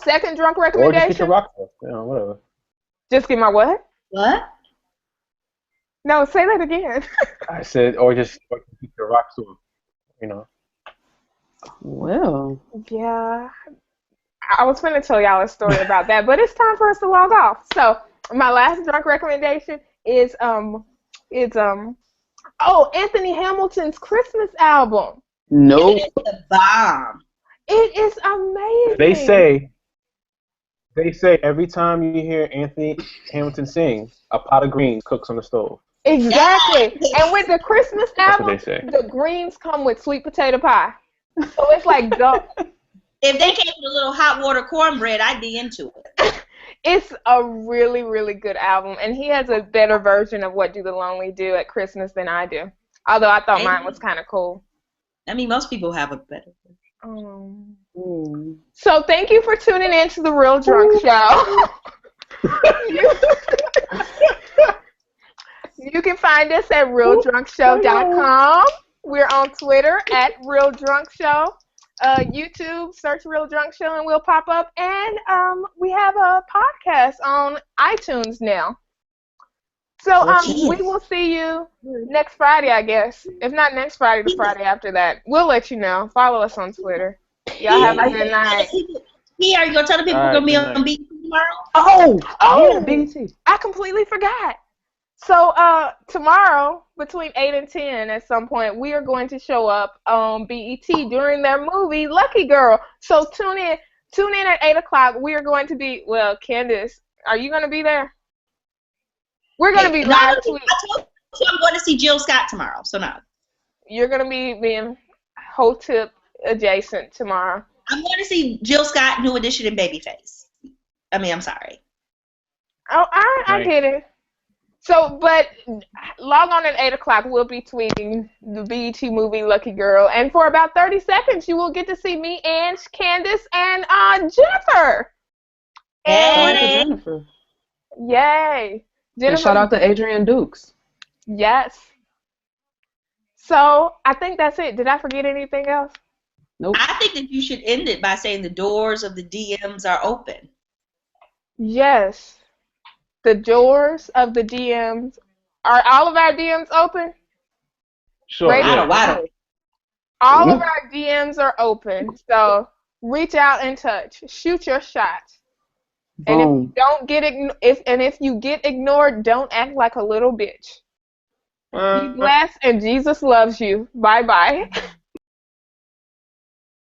Second drunk recommendation. Or just get your rocks off. Whatever. Just get my what? What? No, say that again. I said, or just get your rocks off. Well. Yeah. I was going to tell y'all a story about that, but it's time for us to log off. So my last drunk recommendation is Anthony Hamilton's Christmas album. Nope. It's the bomb. It is amazing. They say every time you hear Anthony Hamilton sing, a pot of greens cooks on the stove. Exactly. And with the Christmas album, the greens come with sweet potato pie. So it's like if they came with a little hot water cornbread, I'd be into it. It's a really, really good album, and he has a better version of What Do the Lonely Do at Christmas than I do. Although I thought mine was kind of cool. I mean, most people have a better version. So thank you for tuning in to The Real Drunk Show. You can find us at realdrunkshow.com. We're on Twitter at realdrunkshow. YouTube, search Real Drunk Show and we'll pop up. And we have a podcast on iTunes now. So we will see you next Friday, I guess. If not next Friday, the Friday after that. We'll let you know. Follow us on Twitter. Y'all have a good night. Here, are you going to tell the people we're going to be on BET tomorrow? Oh, BET. I completely forgot. So tomorrow, between 8 and 10 at some point, we are going to show up on BET during their movie, Lucky Girl. So tune in at 8 o'clock. We are going to be, well, Candace, are you going to be there? We're going to be live tweeting. I told you I'm going to see Jill Scott tomorrow, so no. You're going to be being Hotep adjacent tomorrow. I'm going to see Jill Scott, New Edition, and Babyface. I mean, I'm sorry. Oh, I get it. So, but log on at 8 o'clock. We'll be tweeting the BET movie Lucky Girl. And for about 30 seconds, you will get to see me and Candace and Jennifer. Hey, Jennifer. Yay. Jennifer. And shout out to Adrian Dukes. Yes. So, I think that's it. Did I forget anything else? Nope. I think that you should end it by saying the doors of the DMs are open. Yes. The doors of the DMs. Are all of our DMs open? Sure. All of our DMs are open. So reach out and touch. Shoot your shot. And if you don't get if you get ignored, don't act like a little bitch. Be blessed and Jesus loves you. Bye bye.